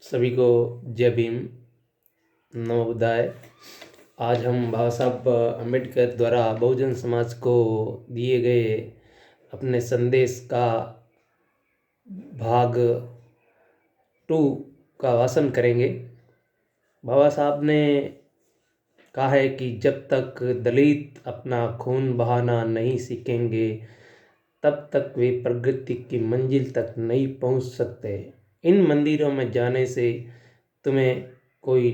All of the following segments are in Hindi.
सभी को जय भीम, नवोदय। आज हम बाबा साहब अम्बेडकर द्वारा बहुजन समाज को दिए गए अपने संदेश का भाग 2 का वाचन करेंगे। बाबा साहब ने कहा है कि जब तक दलित अपना खून बहाना नहीं सीखेंगे तब तक वे प्रगति की मंजिल तक नहीं पहुंच सकते। इन मंदिरों में जाने से तुम्हें कोई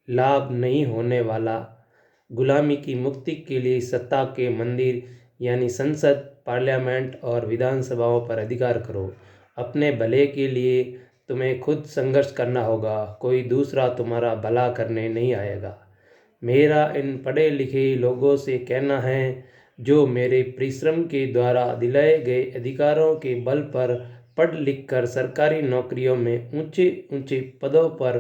लाभ नहीं होने वाला। गुलामी की मुक्ति के लिए सत्ता के मंदिर यानी संसद, पार्लियामेंट और विधानसभाओं पर अधिकार करो। अपने भले के लिए तुम्हें खुद संघर्ष करना होगा, कोई दूसरा तुम्हारा भला करने नहीं आएगा। मेरा इन पढ़े लिखे लोगों से कहना है, जो मेरे परिश्रम के द्वारा दिलाए गए अधिकारों के बल पर पढ़ लिख कर सरकारी नौकरियों में ऊंचे ऊंचे पदों पर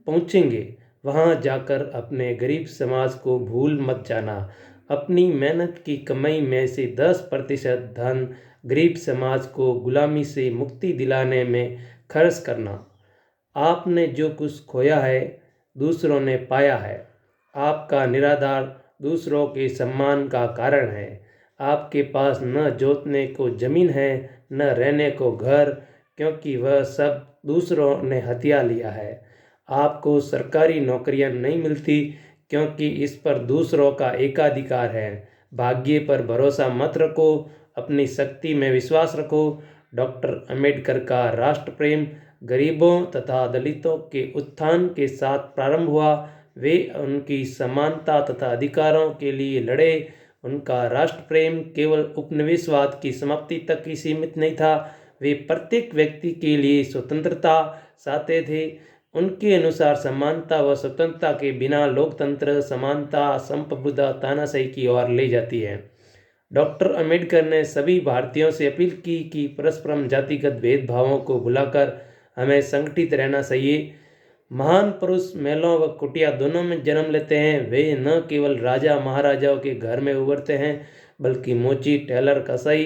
पहुंचेंगे, वहां जाकर अपने गरीब समाज को भूल मत जाना। अपनी मेहनत की कमाई में से 10% धन गरीब समाज को गुलामी से मुक्ति दिलाने में खर्च करना। आपने जो कुछ खोया है दूसरों ने पाया है। आपका निराधार दूसरों के सम्मान का कारण है। आपके पास न जोतने को जमीन है न रहने को घर, क्योंकि वह सब दूसरों ने हथिया लिया है। आपको सरकारी नौकरियां नहीं मिलती क्योंकि इस पर दूसरों का एकाधिकार है। भाग्य पर भरोसा मत रखो, अपनी शक्ति में विश्वास रखो। डॉक्टर अंबेडकर का राष्ट्र प्रेम गरीबों तथा दलितों के उत्थान के साथ प्रारंभ हुआ। वे उनकी समानता तथा अधिकारों के लिए लड़े। उनका राष्ट्र प्रेम केवल उपनिवेशवाद की समाप्ति तक ही सीमित नहीं था, वे प्रत्येक व्यक्ति के लिए स्वतंत्रता चाहते थे। उनके अनुसार समानता व स्वतंत्रता के बिना लोकतंत्र समानता, संप्रभुता, तानाशाही की ओर ले जाती है। डॉक्टर अंबेडकर ने सभी भारतीयों से अपील की कि परस्परम जातिगत भेदभावों को भुलाकर हमें संगठित रहना चाहिए। महान पुरुष मेलों व कुटिया दोनों में जन्म लेते हैं। वे न केवल राजा महाराजाओं के घर में उभरते हैं, बल्कि मोची, टेलर, कसाई,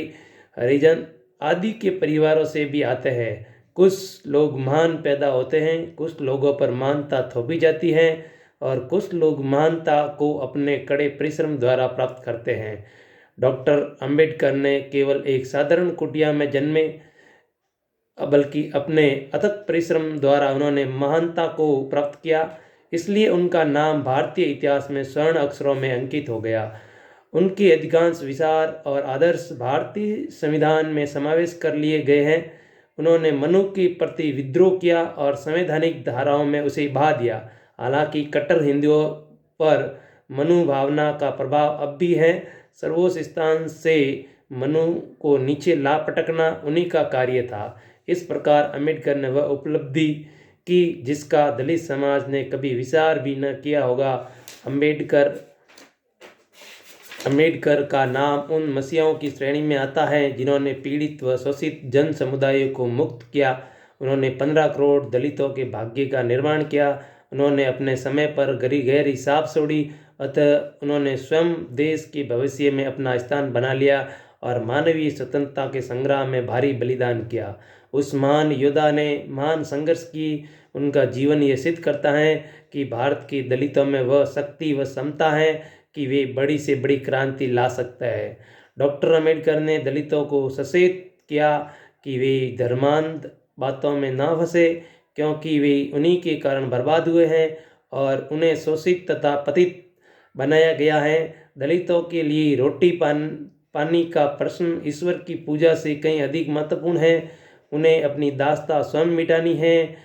हरिजन आदि के परिवारों से भी आते हैं। कुछ लोग महान पैदा होते हैं, कुछ लोगों पर महानता थोपी जाती है और कुछ लोग महानता को अपने कड़े परिश्रम द्वारा प्राप्त करते हैं। डॉक्टर अंबेडकर ने केवल एक साधारण कुटिया में जन्मे, बल्कि अपने अथक परिश्रम द्वारा उन्होंने महानता को प्राप्त किया। इसलिए उनका नाम भारतीय इतिहास में स्वर्ण अक्षरों में अंकित हो गया। उनके अधिकांश विचार और आदर्श भारतीय संविधान में समावेश कर लिए गए हैं। उन्होंने मनु के प्रति विद्रोह किया और संवैधानिक धाराओं में उसे बहा दिया। हालांकि कट्टर हिंदुओं पर मनु भावना का प्रभाव अब भी है। सर्वोच्च स्थान से मनु को नीचे ला पटकना उन्हीं का कार्य था। इस प्रकार अंबेडकर ने वह उपलब्धि की जिसका दलित समाज ने कभी विचार भी न किया होगा। अंबेडकर का नाम उन मसीहाओं की श्रेणी में आता है जिन्होंने पीड़ित व शोषित जन समुदायों को मुक्त किया। उन्होंने 15 करोड़ दलितों के भाग्य का निर्माण किया। उन्होंने अपने समय पर गहरी सांप छोड़ी, अतः उन्होंने स्वयं देश के भविष्य में अपना स्थान बना लिया और मानवीय स्वतंत्रता के संग्राम में भारी बलिदान किया। उस महान योद्धा ने महान संघर्ष की। उनका जीवन ये सिद्ध करता है कि भारत के दलितों में वह शक्ति व क्षमता है कि वे बड़ी से बड़ी क्रांति ला सकता है। डॉक्टर अंबेडकर ने दलितों को सचेत किया कि वे धर्मांध बातों में ना फंसे, क्योंकि वे उन्हीं के कारण बर्बाद हुए हैं और उन्हें शोषित तथा पतित बनाया गया है। दलितों के लिए रोटी पानी का प्रश्न ईश्वर की पूजा से कहीं अधिक महत्वपूर्ण है। उन्हें अपनी दास्ता स्वयं मिटानी है।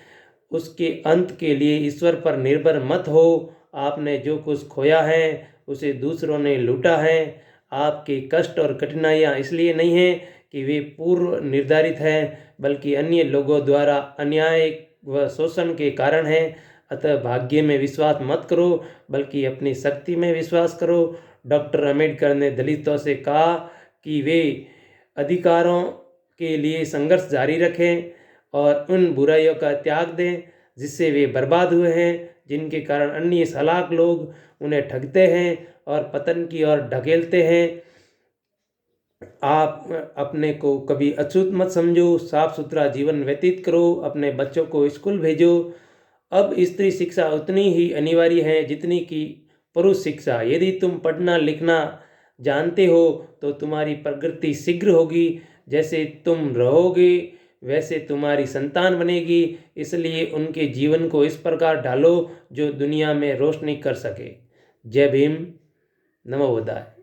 उसके अंत के लिए ईश्वर पर निर्भर मत हो। आपने जो कुछ खोया है उसे दूसरों ने लूटा है। आपके कष्ट और कठिनाइयाँ इसलिए नहीं हैं कि वे पूर्व निर्धारित हैं, बल्कि अन्य लोगों द्वारा अन्याय व शोषण के कारण हैं। अतः भाग्य में विश्वास मत करो, बल्कि अपनी शक्ति में विश्वास करो। डॉक्टर अंबेडकर ने दलितों से कहा कि वे अधिकारों के लिए संघर्ष जारी रखें और उन बुराइयों का त्याग दें जिससे वे बर्बाद हुए हैं, जिनके कारण अन्य चालाक लोग उन्हें ठगते हैं और पतन की ओर ढकेलते हैं। आप अपने को कभी अछूत मत समझो, साफ सुथरा जीवन व्यतीत करो, अपने बच्चों को स्कूल भेजो। अब स्त्री शिक्षा उतनी ही अनिवार्य है जितनी कि पुरुष शिक्षा। यदि तुम पढ़ना लिखना जानते हो तो तुम्हारी प्रगति शीघ्र होगी। जैसे तुम रहोगे वैसे तुम्हारी संतान बनेगी। इसलिए उनके जीवन को इस प्रकार ढालो जो दुनिया में रोशनी कर सके। जय भीम, नमो बुद्धाय।